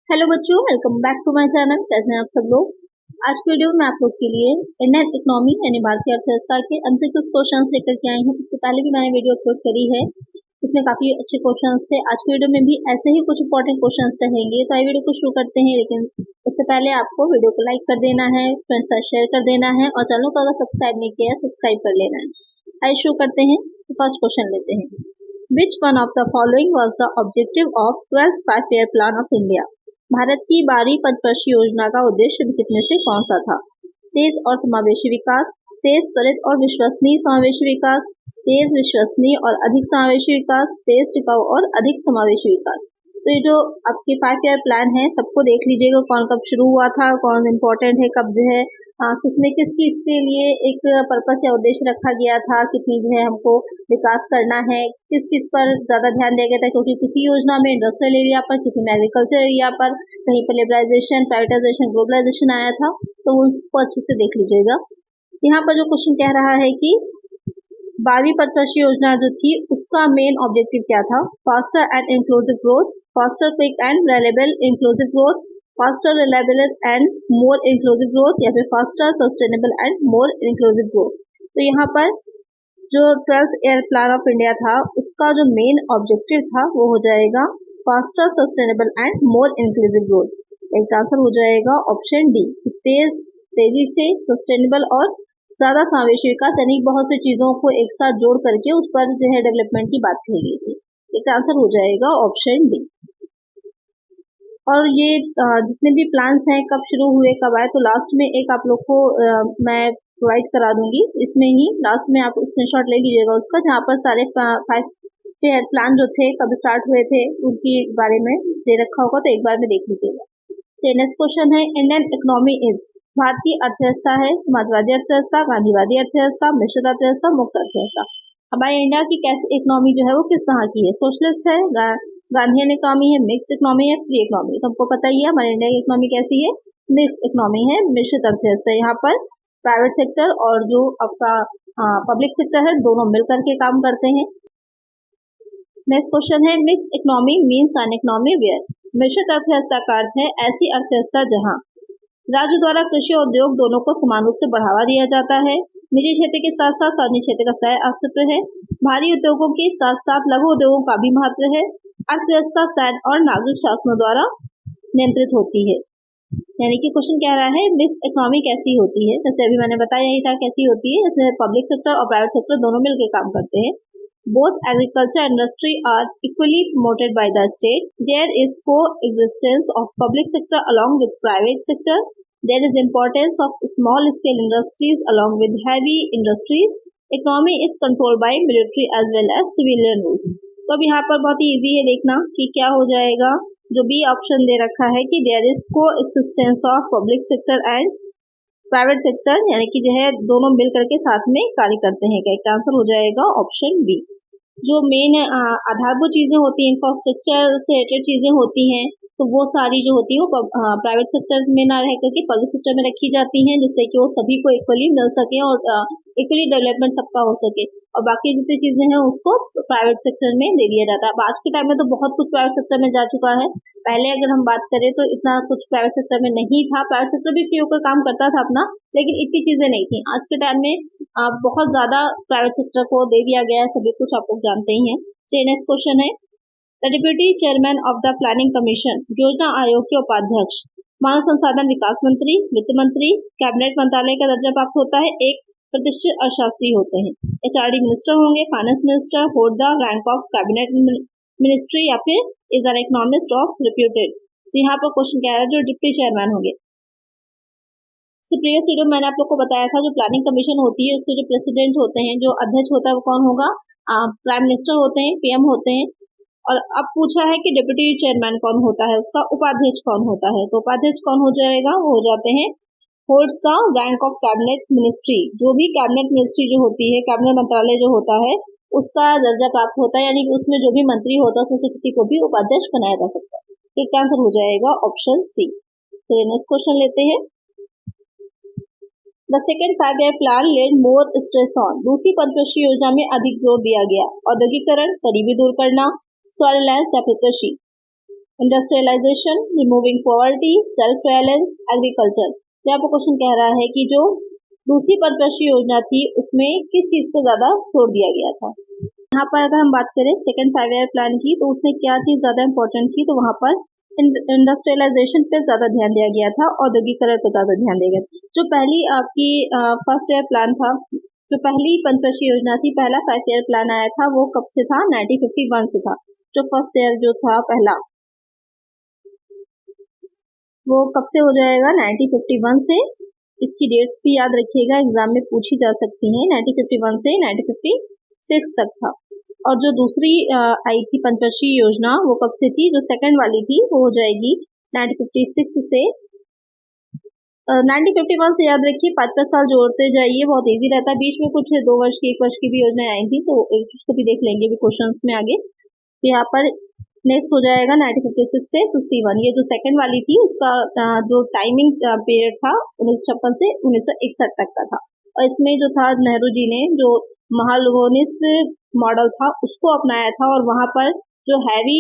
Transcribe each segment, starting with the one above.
Hello बच्चों, welcome back to my channel. कैसे हैं आप सब लोग। आज की वीडियो में आप लोग के लिए इंडियन इकोनॉमी यानी भारतीय अर्थव्यवस्था के एमसीक्यू क्वेश्चंस लेकर के आई हूँ। इससे पहले भी मैंने वीडियो अपलोड करी है, इसमें काफी अच्छे क्वेश्चंस थे। आज की वीडियो में भी ऐसे ही कुछ इंपॉर्टेंट क्वेश्चंस रहेंगे। तो आइए वीडियो को शुरू करते हैं, लेकिन उससे पहले आपको वीडियो को लाइक कर देना है, फ्रेंड्स का शेयर कर देना है और चैनल को अगर सब्सक्राइब नहीं किया है सब्सक्राइब कर लेना है। आइए शुरू करते हैं। फर्स्ट क्वेश्चन लेते हैं। Which one of the following was the objective of 12th 5-year plan of India. Bharat की 12वीं पंचवर्षीय योजना का उद्देश्य कितने से कौन सा था। तेज और समावेशी विकास, तेज त्वरित और विश्वसनीय समावेशी विकास, तेज विश्वसनीय और अधिक समावेशी विकास, तेज टिकाऊ और अधिक समावेशी विकास। तो ये जो आपके 5-year प्लान है सबको देख लीजिएगा, कौन कब शुरू हुआ था, कौन इम्पोर्टेंट है, कब जो है किसमें किस चीज के लिए एक पर्पस या उद्देश्य रखा गया था, कितनी जो है हमको विकास करना है, किस चीज पर ज्यादा ध्यान दिया गया था। क्योंकि किसी योजना में इंडस्ट्रियल एरिया पर, किसी में एग्रीकल्चर एरिया पर, कहीं पर लिबरलाइजेशन, प्राइवेटाइजेशन, ग्लोबलाइजेशन आया था, तो उसको अच्छे से देख लीजिएगा। यहाँ पर जो क्वेश्चन कह रहा है कि 12वीं पंचवर्षीय योजना जो थी उसका मेन ऑब्जेक्टिव क्या था। Faster and inclusive growth, faster quick and reliable inclusive growth, faster reliable and more inclusive growth, या फिर faster sustainable and more inclusive growth. तो यहाँ पर जो 12th year plan of India था उसका जो मेन ऑब्जेक्टिव था वो हो जाएगा faster sustainable and more inclusive growth. इसका आंसर हो जाएगा ऑप्शन डी, तेजी से सस्टेनेबल और ज्यादा समावेशी विकास, यानी बहुत सी चीजों को एक साथ जोड़ करके उस पर जो है डेवलपमेंट की बात कही गई थी। इसका आंसर हो जाएगा ऑप्शन डी। और ये जितने भी प्लान्स हैं कब शुरू हुए कब आए, तो लास्ट में एक आप लोग को मैं प्रोवाइड करा दूंगी, इसमें ही लास्ट में आप स्क्रीनशॉट ले लीजिएगा उसका, जहाँ पर सारे 5 प्लान जो थे कब स्टार्ट हुए थे उनके बारे में दे रखा होगा, तो एक बार में देख लीजिएगा। नेक्स्ट क्वेश्चन है, इंडियन इकोनॉमी इज। भारतीय अर्थव्यवस्था है समाजवादी अर्थव्यवस्था, गांधीवादी अर्थव्यवस्था, मिश्रित अर्थव्यवस्था, मुक्त अर्थव्यवस्था। हमारे इंडिया की कैसी इकोनॉमी जो है वो किस तरह की है। सोशलिस्ट है, गांधीयन इकोनॉमी है, मिक्स्ड इकोनॉमी है, फ्री इकोनॉमी। तो हमको पता ही है हमारे इंडिया की इकोनॉमी कैसी है, मिक्स्ड इकोनॉमी है, मिश्रित अर्थव्यवस्था। यहाँ पर प्राइवेट सेक्टर और जो आपका पब्लिक सेक्टर है दोनों मिलकर के काम करते हैं। नेक्स्ट क्वेश्चन है, mixed economy means an economy where. मिश्रित अर्थव्यवस्था का अर्थ है ऐसी अर्थव्यवस्था जहाँ राज्य द्वारा कृषि और उद्योग दोनों को समान रूप से बढ़ावा दिया जाता है, निजी क्षेत्र के साथ साथ सार्वजनिक क्षेत्र का सह अस्तित्व है, भारी उद्योगों के साथ साथ लघु उद्योगों का भी महत्व है, अर्थव्यवस्था सैन्य और नागरिक शासनों द्वारा नियंत्रित होती है। यानी कि क्वेश्चन कह रहा है मिक्स्ड इकोनॉमी कैसी होती है। जैसे अभी मैंने बताया ही था कैसी होती है, इसमें पब्लिक सेक्टर और प्राइवेट सेक्टर दोनों मिलकर काम करते हैं। Both agriculture and industry are equally promoted by the state. There is coexistence of public sector along with private sector. There is importance of small scale industries along with heavy industries. Economy is controlled by military as well as civilian rules. तो अब यहाँ पर बहुत ही easy है देखना कि क्या हो जाएगा। जो बी ऑप्शन दे रखा है कि there is coexistence of public sector and private sector, यानी कि जो है दोनों मिल करके साथ में कार्य करते हैं। क्या आंसर हो जाएगा ऑप्शन बी। जो मेन आधारभूत चीजें होती हैं, इंफ्रास्ट्रक्चर से रिलेटेड चीजें होती हैं, तो वो सारी जो होती है वो प्राइवेट सेक्टर में ना रह करके पब्लिक सेक्टर में रखी जाती हैं, जिससे कि वो सभी को इक्वली मिल सके और इक्वली डेवलपमेंट सबका हो सके। और बाकी जितनी चीजें हैं उसको प्राइवेट सेक्टर में दे दिया जाता है। अब आज के टाइम में तो बहुत कुछ प्राइवेट सेक्टर में जा चुका है। पहले अगर हम बात करें तो इतना कुछ प्राइवेट सेक्टर में नहीं था। प्राइवेट सेक्टर भी फ्री होकर काम करता था अपना, लेकिन इतनी चीजें नहीं थी। आज के टाइम में बहुत ज्यादा प्राइवेट सेक्टर को दे दिया गया है, सभी कुछ आप लोग जानते ही हैं। चलिए नेक्स्ट क्वेश्चन है, the deputy chairman of the planning commission, योजना आयोग के उपाध्यक्ष, मानव संसाधन विकास मंत्री, वित्त मंत्री, कैबिनेट मंत्रालय का दर्जा प्राप्त होता है, एक प्रतिष्ठित अर्थशास्त्री होते हैं। एचआरडी मिनिस्टर होंगे, finance minister, hold the rank of cabinet ministry, या फिर is an economist of reputed. तो यहाँ पर क्वेश्चन क्या है, जो डिप्टी चेयरमैन होंगे। प्रीवियस वीडियो मैंने आप लोग को बताया था जो प्लानिंग कमीशन होती है उसके जो प्रेसिडेंट होते हैं, जो अध्यक्ष होता है वो कौन होगा, प्राइम मिनिस्टर होते हैं, पीएम होते हैं। और अब पूछा है कि डिप्टी चेयरमैन कौन होता है, उसका उपाध्यक्ष कौन होता है। तो उपाध्यक्ष कौन हो जाएगा, वो हो जाते हैं holds the rank of cabinet ministry. जो भी कैबिनेट मिनिस्ट्री जो होती है, कैबिनेट मंत्रालय जो होता है उसका दर्जा प्राप्त होता है, यानी कि उसमें जो भी मंत्री होता है उसमें किसी को भी उपाध्यक्ष बनाया जा सकता है। इसका आंसर हो जाएगा ऑप्शन सी। तो नेक्स्ट क्वेश्चन लेते हैं, the second 5-year plan led more stress on. दूसरी पंचवर्षीय योजना में अधिक जोर दिया गया औद्योगिकरण, गरीबी दूर करना, सॉइल लैंड या फिर कृषि। Industrialisation, removing poverty, self reliance, agriculture. तो यहाँ पर क्वेश्चन कह रहा है कि जो दूसरी पंचवर्षीय योजना थी उसमें किस चीज पर ज्यादा जोर दिया गया था। यहाँ पर अगर हम बात करें सेकेंड 5 ईयर प्लान की, तो उसमें क्या चीज ज्यादा इंपॉर्टेंट थी, तो वहां पर इंडस्ट्रियलाइजेशन पे ज्यादा ध्यान दिया गया था, औद्योगिकरण पे ज्यादा ध्यान दिया गया। जो पहली आपकी फर्स्ट ईयर प्लान था, जो पहली पंचवर्षीय योजना थी, पहला 5 ईयर प्लान आया था, वो कब से था, 1951 से था। जो फर्स्ट ईयर जो था पहला, वो कब से हो जाएगा, 1951 से। इसकी डेट्स भी याद रखिएगा, एग्जाम में पूछी जा सकती हैं। 1951 से 1956 तक था। और जो दूसरी आई थी पंचवर्षीय योजना, वो कब से थी, जो सेकंड वाली थी, वो हो जाएगी 1956 से। 1951 से याद रखिए, 5 साल जोड़ते जाइए, बहुत इजी रहता है। बीच में कुछ 2 वर्ष की 1 वर्ष की भी योजनाएं आई थी, तो उसको भी देख लेंगे भी क्वेश्चंस में आगे। तो यहाँ पर नेक्स्ट हो जाएगा 1956 से 61। ये जो सेकंड वाली थी उसका जो टाइमिंग पीरियड था 1956 से 1961 तक का था। और इसमें जो था, नेहरू जी ने जो महालनोबिस मॉडल था उसको अपनाया था, और वहां पर जो हैवी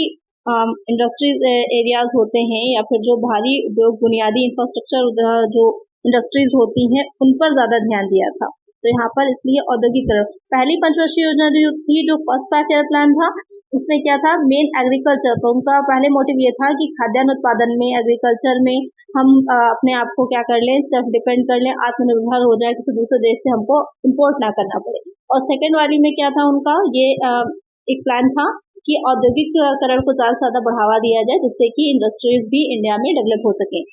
इंडस्ट्रीज एरियाज होते हैं, या फिर जो भारी उद्योग, बुनियादी इंफ्रास्ट्रक्चर जो इंडस्ट्रीज होती हैं, उन पर ज्यादा ध्यान दिया था। तो यहाँ पर इसलिए औद्योगिकरण। पहली पंचवर्षीय योजना जो थी, जो फर्स्ट 5 ईयर प्लान था, उसमें क्या था, मेन एग्रीकल्चर। तो उनका पहले मोटिव ये था कि खाद्यान्न उत्पादन में, एग्रीकल्चर में हम अपने आप को क्या कर लें, सेल्फ डिपेंड कर लें, आत्मनिर्भर हो जाए, किसी दूसरे देश से हमको इम्पोर्ट ना करना पड़े। और सेकेंड वाली में क्या था उनका, ये एक प्लान था कि औद्योगिकरण को ज्यादा से ज्यादा बढ़ावा दिया जाए, जिससे कि इंडस्ट्रीज भी इंडिया में डेवलप हो सके।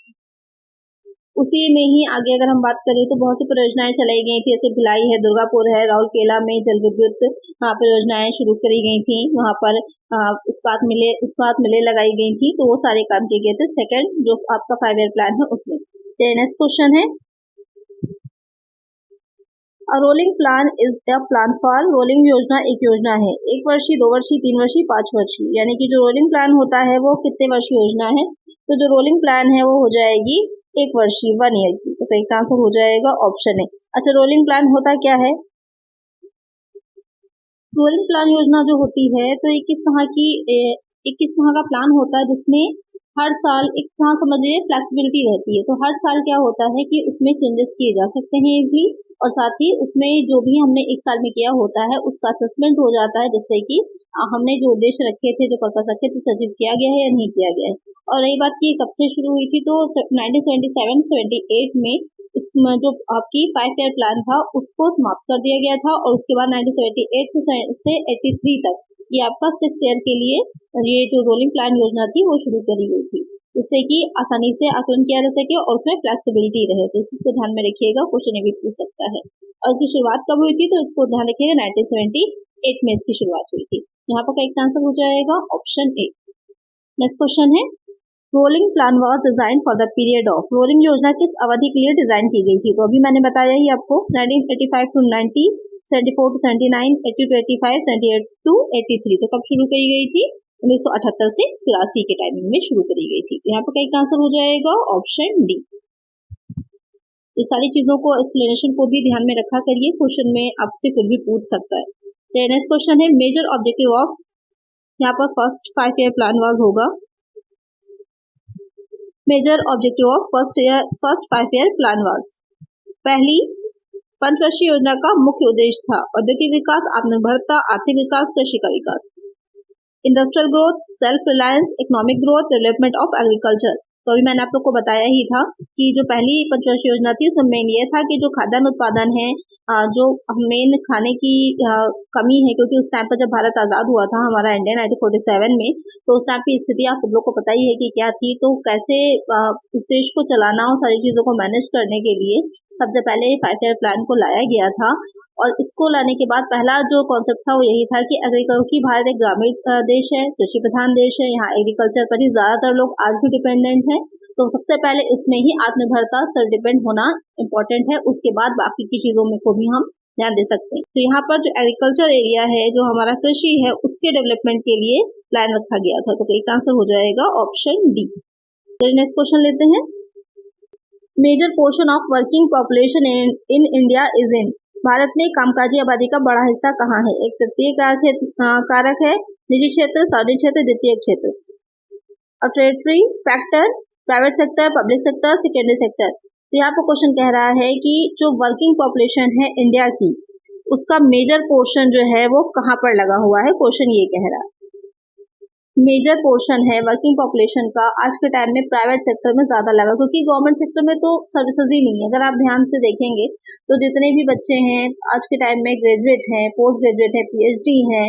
उसी में ही आगे अगर हम बात करें तो बहुत सी परियोजनाएं चलाई गई थी, जैसे भिलाई है, दुर्गापुर है, राउरकेला में जल विद्युत परियोजनाएं शुरू करी गई थी। वहां पर इस्पात मिले लगाई गई थी, तो वो सारे काम किए गए थे सेकंड जो आपका 5 ईयर प्लान है उसमें। नेक्स्ट क्वेश्चन है, rolling plan is the plan for. Rolling योजना एक योजना है, 1 वर्षीय, 2 वर्षीय, 3 वर्षीय, 5 वर्षीय। यानी कि जो रोलिंग प्लान होता है वो कितने वर्षीय योजना है, तो जो रोलिंग प्लान है वो हो जाएगी 1 वर्षीय, 1 ईयर की। तो इसका आंसर हो जाएगा ऑप्शन ए। अच्छा, रोलिंग प्लान होता क्या है? रोलिंग प्लान योजना जो होती है, तो एक किस तरह का प्लान होता है जिसमें हर साल एक तरह समझिए फ्लेक्सिबिलिटी रहती है। तो हर साल क्या होता है कि उसमें चेंजेस किए जा सकते हैं इजली, और साथ ही उसमें जो भी हमने 1 साल में किया होता है उसका असेसमेंट हो जाता है, जिससे कि हमने जो उद्देश्य रखे थे, जो पर्पस रखे थे, अचीव किया गया है या नहीं किया गया है। और रही बात की कब से शुरू हुई थी, तो 1977-78 में इसमें जो आपकी 5 ईयर प्लान था उसको समाप्त कर दिया गया था, और उसके बाद 1978 से 83 तक ये आपका 6 ईयर के लिए ये जो रोलिंग प्लान योजना थी वो शुरू करी गई थी, जिससे कि आसानी से आकलन किया जा सके और उसमें फ्लेक्सिबिलिटी रहे। तो इसको ध्यान में रखिएगा, क्वेश्चन भी पूछ सकता है। और इसकी शुरुआत कब हुई थी, तो इसको ध्यान रखिएगा, 1978 में इसकी शुरुआत हुई थी। यहाँ पर करेक्ट आंसर हो जाएगा ऑप्शन ए। नेक्स्ट क्वेश्चन है, rolling plan was design for the period of. Rolling योजना किस अवधि के लिए डिजाइन की गई थी, तो अभी मैंने बताया ही आपको, 1985 to 90, 74 to 79, 80 to 85, 78 to 83। तो कब शुरू करी गई थी, 1978 से 83 के टाइमिंग में शुरू करी गई थी। तो यहाँ पर करेक्ट आंसर हो जाएगा ऑप्शन डी। ये सारी चीजों को, एक्सप्लेनेशन को भी ध्यान में रखा करिए, क्वेश्चन में आपसे कुछ भी पूछ सकता है। नेक्स्ट क्वेश्चन है, मेजर ऑब्जेक्टिव ऑफ, यहाँ पर फर्स्ट 5 ईयर प्लान वाज होगा। Major objective of first 5 year plan was, पहली पंचवर्षीय योजना का मुख्य उद्देश्य था औद्योगिक विकास, आत्मनिर्भरता, आर्थिक विकास, कृषि का विकास, industrial growth, self reliance, economic growth, development of agriculture. तो अभी मैंने आप लोग को बताया ही था कि जो पहली पंचवर्षीय योजना थी उसमें मेन ये था कि जो खाद्यान्न उत्पादन है, जो मेन खाने की कमी है, क्योंकि उस टाइम पर जब भारत आजाद हुआ था हमारा इंडिया 1947 में, तो उस टाइम की स्थिति आप सब लोग को पता ही है कि क्या थी। तो कैसे उस देश को चलाना और सारी चीजों को मैनेज करने के लिए सबसे पहले 5 ईयर प्लान को लाया गया था। और इसको लाने के बाद पहला जो कॉन्सेप्ट था वो यही था कि एग्रीकल्चर, भारत एक ग्रामीण देश है, कृषि प्रधान देश है, यहाँ एग्रीकल्चर पर ही ज्यादातर लोग आज भी डिपेंडेंट हैं। तो सबसे पहले इसमें ही आत्मनिर्भरता, सेल्फ डिपेंड होना इम्पोर्टेंट है, उसके बाद बाकी की चीजों में को भी हम ध्यान दे सकते हैं। तो यहाँ पर जो एग्रीकल्चर एरिया है, जो हमारा कृषि है, उसके डेवलपमेंट के लिए प्लान रखा गया था। तो एक आंसर हो जाएगा ऑप्शन डी। नेक्स्ट क्वेश्चन लेते हैं, major portion of working population in India is in. भारत में कामकाजी आबादी का बड़ा हिस्सा कहाँ है? एक तृतीय कारक है, निजी क्षेत्र, सार्वजनिक क्षेत्र, द्वितीय क्षेत्र। Territory factor, private sector, public sector, secondary sector. तो यहाँ पर क्वेश्चन कह रहा है कि जो वर्किंग पॉपुलेशन है इंडिया की, उसका मेजर पोर्शन जो है वो कहाँ पर लगा हुआ है, क्वेश्चन ये कह रहा है। मेजर पोर्शन है वर्किंग पॉपुलेशन का आज के टाइम में प्राइवेट सेक्टर में ज्यादा लगा, क्योंकि गवर्नमेंट सेक्टर में तो सर्विसेज ही नहीं है। अगर आप ध्यान से देखेंगे तो जितने भी बच्चे हैं आज के टाइम में ग्रेजुएट हैं, पोस्ट ग्रेजुएट है, पीएचडी हैं,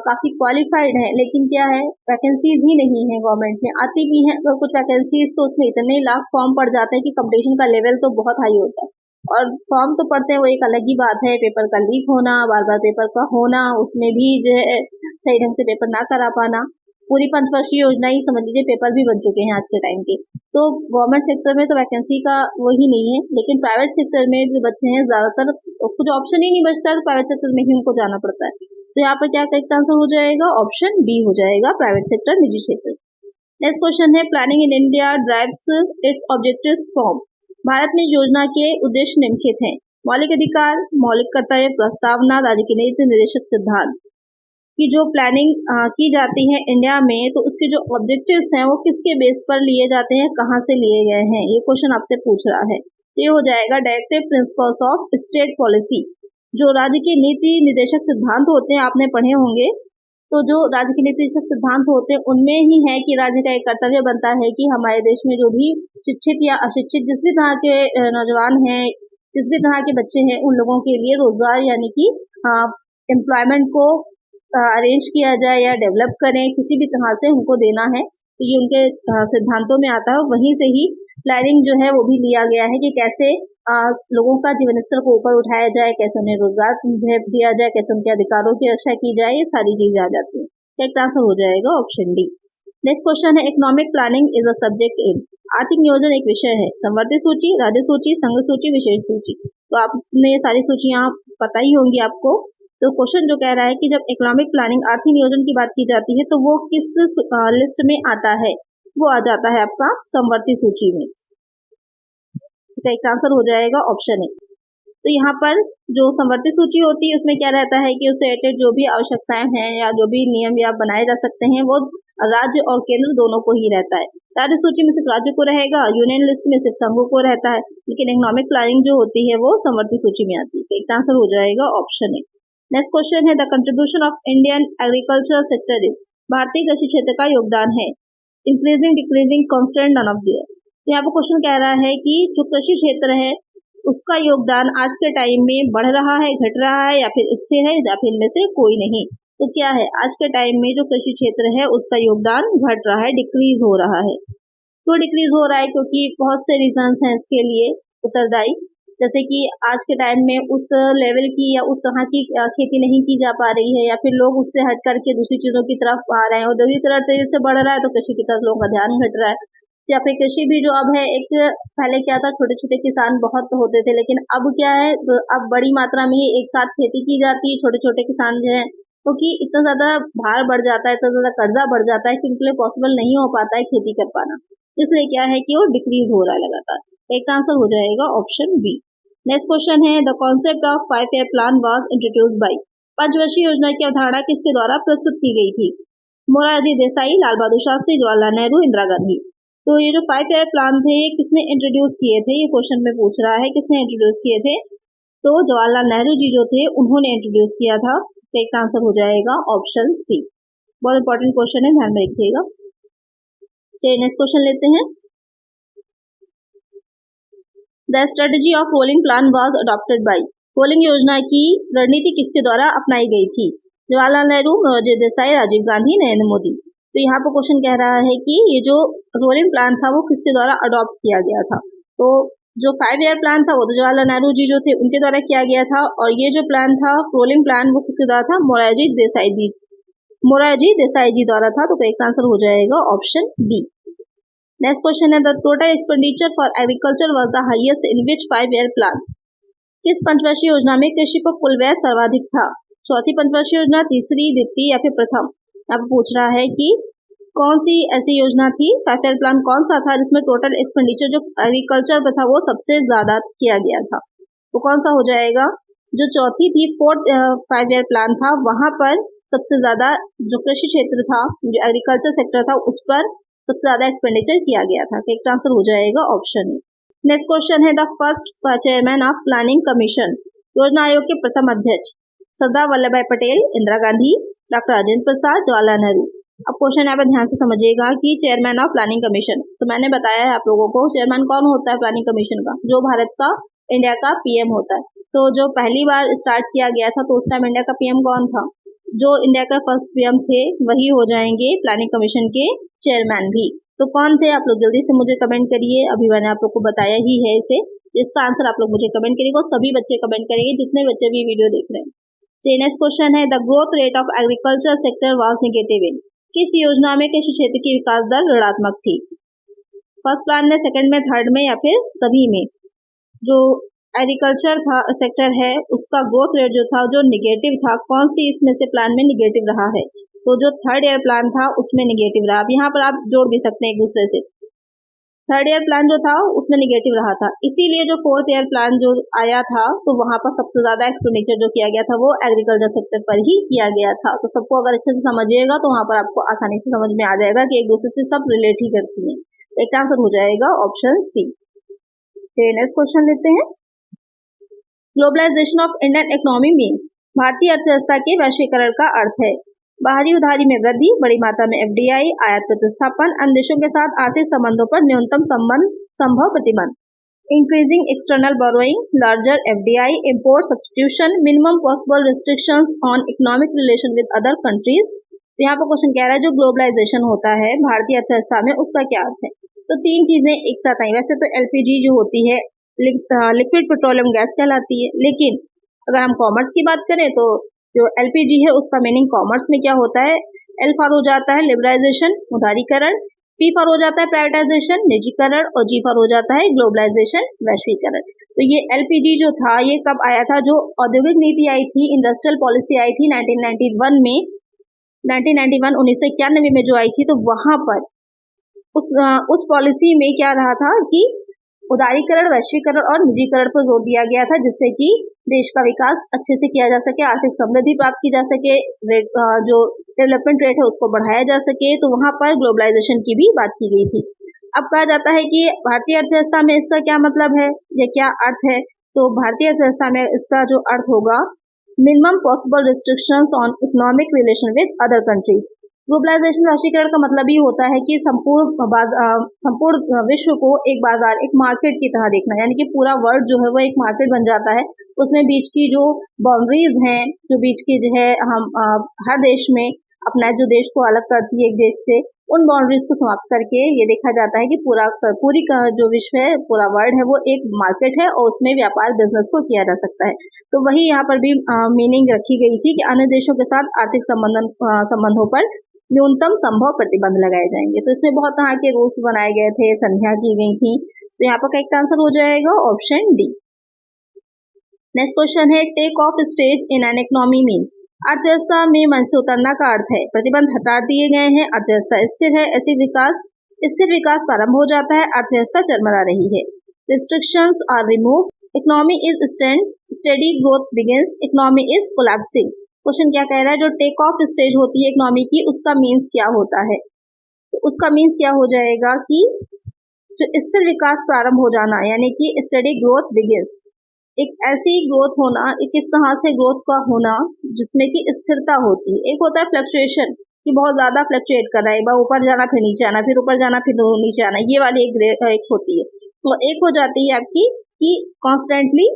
काफी क्वालिफाइड है, लेकिन क्या है वैकेंसीज ही नहीं है गवर्नमेंट में। आती भी है अगर कुछ वैकेंसीज तो उसमें इतने लाख फॉर्म पड़ जाते हैं कि कंपटीशन का लेवल तो बहुत हाई होता है। और फॉर्म तो पढ़ते हैं वो एक अलग ही बात है, पेपर का लीक होना, बार बार पेपर का होना, उसमें भी जो है सही ढंग से पेपर ना करा पाना, पूरी पंचवर्षीय योजना ही समझ लीजिए पेपर भी बन चुके हैं आज के टाइम के। तो गवर्नमेंट सेक्टर में तो वैकेंसी का वही नहीं है, लेकिन प्राइवेट सेक्टर में जो बच्चे हैं ज्यादातर कुछ ऑप्शन ही नहीं बचता है, तो प्राइवेट सेक्टर में ही उनको जाना पड़ता है। तो यहाँ पर क्या करेक्ट आंसर हो जाएगा, ऑप्शन बी हो जाएगा, प्राइवेट सेक्टर, निजी क्षेत्र। नेक्स्ट क्वेश्चन है planning in India drives it's objectives from. Bharat में योजना के उद्देश्य निम्नलिखित हैं: मौलिक अधिकार, मौलिक कर्तव्य, प्रस्तावना, राज्य की नीति, निर्देशक सिद्धांत। की जो प्लानिंग की जाती है इंडिया में, तो उसके जो ऑब्जेक्टिव्स हैं वो किसके बेस पर लिए जाते हैं, कहाँ से लिए गए हैं, ये क्वेश्चन आपसे पूछ रहा है। ये हो जाएगा directive principles of state policy. जो राज्य की नीति निर्देशक सिद्धांत होते हैं आपने पढ़े होंगे, तो जो राज्य के निर्देशक सिद्धांत होते हैं उनमें ही है कि राज्य का एक कर्तव्य बनता है कि हमारे देश में जो भी शिक्षित या अशिक्षित जिस भी तरह के नौजवान हैं, जिस भी तरह के बच्चे हैं, उन लोगों के लिए रोजगार यानी कि एम्प्लॉयमेंट को अरेंज किया जाए या डेवलप करें, किसी भी तरह से उनको देना है। तो ये उनके सिद्धांतों में आता है। वहीं से ही प्लानिंग जो है वो भी लिया गया है कि कैसे लोगों का जीवन स्तर को ऊपर उठाया जाए, कैसे उन्हें रोजगार दिया जाए, कैसे उनके अधिकारों की रक्षा की जाए, ये सारी चीजें आ जाती है। करेक्ट आंसर हो जाएगा ऑप्शन डी। नेक्स्ट क्वेश्चन है economic planning is a subject in. आर्थिक नियोजन एक विषय है। संवर्धित सूची, राज्य सूची, संघ सूची, विशेष सूची। तो आपने ये सारी सूचियां पता ही होंगी आपको। तो क्वेश्चन जो कह रहा है कि जब इकोनॉमिक प्लानिंग आर्थिक नियोजन की बात की जाती है तो वो किस लिस्ट में आता है, वो आ जाता है आपका संवर्धित सूची में। तो एक आंसर हो जाएगा ऑप्शन ए। तो यहाँ पर जो संवर्धित सूची होती है उसमें क्या रहता है कि उससे रिलेटेड जो भी आवश्यकताएं हैं या जो भी नियम या बनाए जा सकते हैं वो राज्य और केंद्र दोनों को ही रहता है। राज्य सूची में सिर्फ राज्य को रहेगा, यूनियन लिस्ट में सिर्फ संघों को रहता है, लेकिन इकोनॉमिक प्लानिंग जो होती है वो संवर्धित सूची में आती है। तो एक आंसर हो जाएगा ऑप्शन ए। नेक्स्ट क्वेश्चन है the contribution of Indian agricultural sector is. भारतीय कृषि क्षेत्र का योगदान है increasing, decreasing, constant, none of there. तो यहाँ पर क्वेश्चन कह रहा है कि जो कृषि क्षेत्र है उसका योगदान आज के टाइम में बढ़ रहा है, घट रहा है, या फिर स्थिर है, या फिर इनमें से कोई नहीं। तो क्या है आज के टाइम में जो कृषि क्षेत्र है उसका योगदान घट रहा है, डिक्रीज हो रहा है। तो डिक्रीज हो रहा है क्योंकि बहुत से रीजंस हैं इसके लिए उत्तरदायी, जैसे कि आज के टाइम में उस लेवल की या उस तरह की खेती नहीं की जा पा रही है, या फिर लोग उससे हट करके दूसरी चीजों की तरफ आ रहे हैं, औद्योगिकरण तेजी से बढ़ रहा है तो कृषि की तरफ लोगों का ध्यान घट रहा है। या फिर कृषि भी जो अब है, एक पहले क्या था छोटे छोटे किसान बहुत होते थे, लेकिन अब क्या है अब बड़ी मात्रा में ही एक साथ खेती की जाती है। छोटे छोटे किसान जो है क्योंकि इतना ज्यादा भार बढ़ जाता है, इतना ज्यादा कर्जा बढ़ जाता है कि उनके लिए पॉसिबल नहीं हो पाता है खेती कर पाना, इसलिए क्या है कि वो डिक्रीज हो रहा है लगातार। एक आंसर हो जाएगा ऑप्शन बी। नेक्स्ट क्वेश्चन है the concept of 5-year plan was introduced by. पंचवर्षीय योजना की अवधारणा किसके द्वारा प्रस्तुत की गई थी? मोरारजी देसाई, लाल बहादुर शास्त्री, जवाहरलाल नेहरू, इंदिरा गांधी। तो ये जो 5-year प्लान थे किसने इंट्रोड्यूस किए थे, ये क्वेश्चन में पूछ रहा है किसने इंट्रोड्यूस किए थे। तो जवाहरलाल नेहरू जी जो थे उन्होंने इंट्रोड्यूस किया था। तो एक आंसर हो जाएगा ऑप्शन सी। बहुत इंपॉर्टेंट क्वेश्चन है, ध्यान में रखिएगा। चलिए नेक्स्ट क्वेश्चन लेते हैं। The strategy of rolling plan was adopted by. Rolling योजना की रणनीति किसके द्वारा अपनाई गई थी? जवाहरलाल नेहरू, मोरारजी देसाई, राजीव गांधी, नरेंद्र मोदी। तो यहाँ पर क्वेश्चन कह रहा है कि ये जो रोलिंग प्लान था वो किसके द्वारा अडॉप्ट किया गया था। तो जो 5-year प्लान था वो तो जवाहरलाल नेहरू जी जो थे उनके द्वारा किया गया था, और ये जो प्लान था रोलिंग प्लान वो किसके द्वारा था? मोरारजी देसाई जी द्वारा था। तो एक आंसर हो जाएगा ऑप्शन बी। नेक्स्ट क्वेश्चन है the total expenditure for agriculture was the highest in which 5-year plan. किस पंचवर्षीय योजना में कृषि पर कुल व्यय सर्वाधिक था? चौथी पंचवर्षीय योजना, तीसरी, द्वितीय या फिर प्रथम। अब पूछ रहा है कि कौन सी ऐसी योजना थी, 5-year प्लान कौन सा था जिसमें टोटल एक्सपेंडिचर जो एग्रीकल्चर पर था वो सबसे ज्यादा किया गया था? तो कौन सा हो जाएगा? जो चौथी थी, 4th 5-year प्लान था, वहां पर सबसे ज्यादा जो कृषि क्षेत्र था, जो एग्रीकल्चर सेक्टर था, उस पर सबसे ज्यादा एक्सपेंडिचर किया गया था। करेक्ट आंसर हो जाएगा ऑप्शन ए। नेक्स्ट क्वेश्चन है the first chairman of planning commission. योजना आयोग के प्रथम अध्यक्ष सरदार वल्लभ भाई पटेल, इंदिरा गांधी, डॉक्टर राजेंद्र प्रसाद, जवाहरलाल नेहरू। अब क्वेश्चन यहाँ पर ध्यान से समझिएगा कि चेयरमैन ऑफ प्लानिंग कमीशन, तो मैंने बताया है आप लोगों को चेयरमैन कौन होता है प्लानिंग कमीशन का, जो भारत का इंडिया का पीएम होता है। तो जो पहली बार स्टार्ट किया गया था तो उस टाइम इंडिया का पीएम कौन था, जो इंडिया का फर्स्ट पीएम थे वही हो जाएंगे प्लानिंग कमीशन के चेयरमैन भी। तो कौन थे आप लोग जल्दी से मुझे कमेंट करिए, अभी मैंने आप लोग को बताया ही है इसे। इसका आंसर आप लोग मुझे कमेंट करिएगा, सभी बच्चे कमेंट करेंगे जितने बच्चे भी वीडियो देख रहे हैं। चलिए नेक्स्ट क्वेश्चन है the growth rate of agriculture sector was negative इन। किस योजना में कृषि क्षेत्र की विकास दर ऋणात्मक थी? फर्स्ट प्लान में, सेकंड में, थर्ड में या फिर सभी में? जो एग्रीकल्चर था सेक्टर है उसका ग्रोथ रेट जो था जो निगेटिव था, कौन सी इसमें से प्लान में निगेटिव रहा है? तो जो थर्ड ईयर प्लान था उसमें निगेटिव रहा। अब यहाँ पर आप जोड़ भी सकते हैं एक दूसरे से। थर्ड ईयर प्लान जो था उसमें निगेटिव रहा था, इसीलिए जो फोर्थ ईयर प्लान जो आया था तो वहां पर सबसे ज्यादा एक्सपेंडिचर जो किया गया था वो एग्रीकल्चर सेक्टर पर ही किया गया था। तो सबको अगर अच्छे से समझिएगा तो वहां पर आपको आसानी से समझ में आ जाएगा कि एक दूसरे से सब रिलेट ही करती है। एक आंसर हो जाएगा ऑप्शन सी। नेक्स्ट क्वेश्चन लेते हैं। Globalisation of Indian economy means. भारतीय अर्थव्यवस्था के वैश्वीकरण का अर्थ है बाहरी उधारी में वृद्धि, बड़ी मात्रा में एफडीआई, आयात प्रतिस्थापन, अन्य देशों के साथ आर्थिक संबंधों पर न्यूनतम संभव प्रतिबंध, increasing external borrowing, larger FDI, import substitution, minimum possible restrictions on economic relation with other countries. तो यहाँ पर क्वेश्चन कह रहा है जो ग्लोबलाइजेशन होता है भारतीय अर्थव्यवस्था में उसका क्या अर्थ है? तो तीन चीजें एक साथ आई। वैसे तो एलपीजी जो होती है लिक्विड पेट्रोलियम गैस कहलाती है, लेकिन अगर हम कॉमर्स की बात करें तो जो एलपीजी है उसका मीनिंग कॉमर्स में क्या होता है? एल फॉर हो जाता है लिबरलाइजेशन, उदारीकरण, पी फॉर हो जाता है प्राइवेटाइजेशन, निजीकरण, और जी फॉर हो जाता है ग्लोबलाइजेशन, वैश्वीकरण। तो ये एलपीजी जो था ये कब आया था? जो औद्योगिक नीति आई थी, इंडस्ट्रियल पॉलिसी आई थी 1991 में, 1991 में जो आई थी, तो वहां पर उस पॉलिसी में क्या रहा था कि उदारीकरण, वैश्वीकरण और निजीकरण पर जोर दिया गया था, जिससे कि देश का विकास अच्छे से किया जा सके, आर्थिक समृद्धि प्राप्त की जा सके, जो डेवलपमेंट रेट है उसको बढ़ाया जा सके। तो वहां पर ग्लोबलाइजेशन की भी बात की गई थी। अब कहा जाता है कि भारतीय अर्थव्यवस्था में इसका क्या मतलब है या क्या अर्थ है? तो भारतीय अर्थव्यवस्था में इसका जो अर्थ होगा minimum possible restrictions on economic relation with other countries. Globalisation वैश्वीकरण का मतलब ही होता है कि संपूर्ण विश्व को एक बाजार, एक मार्केट की तरह देखना, यानी कि पूरा वर्ल्ड जो है वो एक मार्केट बन जाता है। उसमें बीच की जो बाउंड्रीज हैं, जो बीच की जो है हम हर देश में अपना जो देश को अलग करती है एक देश से, उन बाउंड्रीज को समाप्त करके ये देखा जाता है कि पूरी जो विश्व है, पूरा वर्ल्ड है वो एक मार्केट है और उसमें व्यापार बिजनेस को किया जा सकता है। तो वही यहाँ पर भी मीनिंग रखी गई थी कि अन्य देशों के साथ आर्थिक संबंधों पर न्यूनतम संभव प्रतिबंध लगाए जाएंगे। तो इसमें बहुत तरह के रूल्स बनाए गए थे, संध्या की गई थी। तो यहाँ पर करेक्ट आंसर हो जाएगा ऑप्शन डी। नेक्स्ट क्वेश्चन है take off stage in an economy means. अर्थव्यवस्था में मंच से उतरना का अर्थ है प्रतिबंध हटा दिए गए हैं, अर्थव्यवस्था स्थिर है, स्थिर विकास प्रारंभ हो जाता है, अर्थव्यवस्था चरमरा रही है, restrictions are remove, economy is steady growth begins, economy is collapsing. Question क्या कह रहा है? जो टेक ऑफ स्टेज होती है इकोनॉमी की उसका मीन्स क्या होता है? तो उसका मीन्स क्या हो जाएगा कि जो स्थिर विकास प्रारंभ हो जाना, यानी कि स्टडी ग्रोथ बिगिंस, एक ऐसी ग्रोथ होना, एक इस तरह से ग्रोथ का होना जिसमें कि स्थिरता होती है। एक होता है फ्लक्चुएशन कि बहुत ज्यादा फ्लक्चुएट कर रहा है, एक बार ऊपर जाना फिर नीचे आना, फिर ऊपर जाना फिर नीचे आना, ये वाली एक होती है। तो एक हो जाती है आपकी कि कॉन्स्टेंटली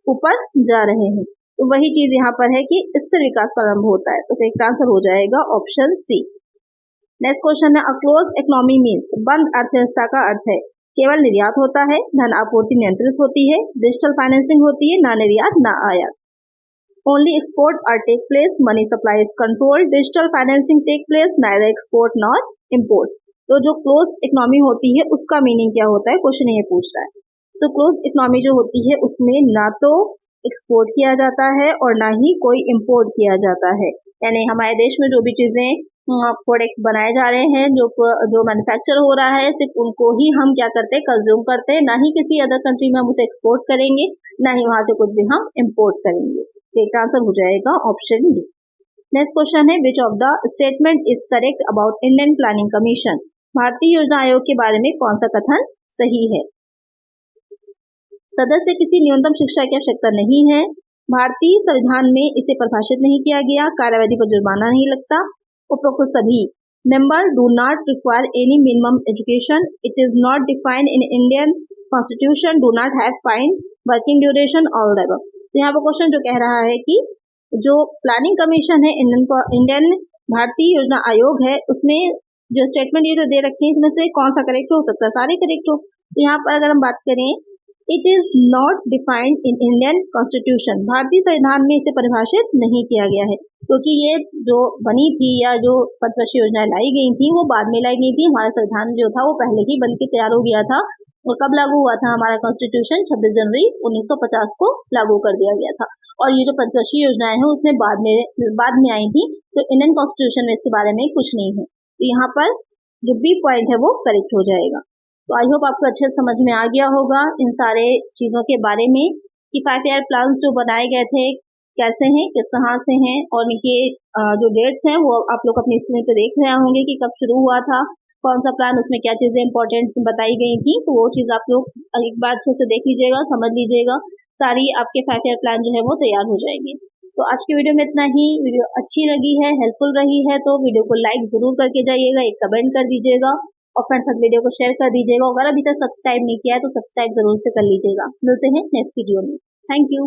ऊपर जा रहे हैं, तो वही चीज यहाँ पर है कि स्थिर विकास प्रारंभ होता है। तो करेक्ट आंसर हो जाएगा ऑप्शन सी। नेक्स्ट क्वेश्चन है अ क्लोज इकोनॉमी मीन्स। बंद अर्थव्यवस्था का अर्थ है केवल निर्यात होता है, धन आपूर्ति नियंत्रित होती है, डिजिटल फाइनेंसिंग होती है, ना निर्यात ना आयात। Only export are take place, money supply is control, digital financing take place, neither export nor import. तो जो क्लोज इकोनॉमी होती है उसका मीनिंग क्या होता है, क्वेश्चन ये पूछ रहा है। तो क्लोज इकोनॉमी जो होती है उसमें ना तो एक्सपोर्ट किया जाता है और ना ही कोई इम्पोर्ट किया जाता है, यानी हमारे देश में जो भी चीजें प्रोडक्ट बनाए जा रहे हैं, जो मैन्युफैक्चर हो रहा है, सिर्फ उनको ही हम क्या करते हैं, कंज्यूम करते हैं, ना ही किसी अदर कंट्री में हम उसे एक्सपोर्ट करेंगे, ना ही वहां से कुछ भी हम इम्पोर्ट करेंगे। एक आंसर हो जाएगा ऑप्शन डी। नेक्स्ट क्वेश्चन है which of the statement is correct about Indian planning commission. भारतीय योजना आयोग के बारे में कौन सा कथन सही है? सदस्य किसी न्यूनतम शिक्षा की आवश्यकता नहीं है। भारतीय संविधान में इसे परिभाषित नहीं किया गया। कार्यावधि पर जुर्माना नहीं लगता। उपरोक्त सभी। Member do not require any minimum education. It is not defined in Indian constitution. Do not have fine working duration all the above. तो यहाँ पर क्वेश्चन जो कह रहा है कि जो प्लानिंग कमीशन है इंडियन भारतीय योजना आयोग है, उसमें जो स्टेटमेंट ये जो दे रखी है इसमें से कौन सा करेक्ट हो सकता है? सारे करेक्ट हो। तो यहाँ पर अगर हम बात करें, it is not defined in Indian constitution, भारतीय संविधान में इसे परिभाषित नहीं किया गया है, क्योंकि ये जो बनी थी या जो पंचवर्षीय योजना लाई गई थी वो बाद में लाई गई थी। हमारा संविधान जो था वो पहले ही बन के तैयार हो गया था। और कब लागू हुआ था हमारा कॉन्स्टिट्यूशन? 26 जनवरी 1950 को लागू कर दिया गया था। और ये जो पंचवर्षीय योजनाएं हैं उसमें बाद में आई थी। तो इंडियन कॉन्स्टिट्यूशन में इसके बारे में कुछ नहीं है। तो यहाँ पर जो बी पॉइंट है वो करेक्ट हो जाएगा। तो आई होप आपको अच्छे से समझ में आ गया होगा इन सारे चीज़ों के बारे में कि 5 ईयर प्लान जो बनाए गए थे कैसे हैं, किस तरह से हैं, और इनके जो डेट्स हैं वो आप लोग अपनी स्क्रीन पे देख रहे होंगे कि कब शुरू हुआ था, कौन सा प्लान, उसमें क्या चीज़ें इंपॉर्टेंट बताई गई थी। तो वो चीज़ आप लोग एक बार अच्छे से देख लीजिएगा, समझ लीजिएगा, सारी आपके 5 ईयर प्लान जो है वो तैयार हो जाएगी। तो आज की वीडियो में इतना ही। वीडियो अच्छी लगी है, हेल्पफुल रही है तो वीडियो को लाइक ज़रूर करके जाइएगा, एक कमेंट कर दीजिएगा और फ्रेंड्स साथ वीडियो को शेयर कर दीजिएगा। अगर अभी तक सब्सक्राइब नहीं किया है तो सब्सक्राइब जरूर से कर लीजिएगा। मिलते हैं नेक्स्ट वीडियो में। Thank you.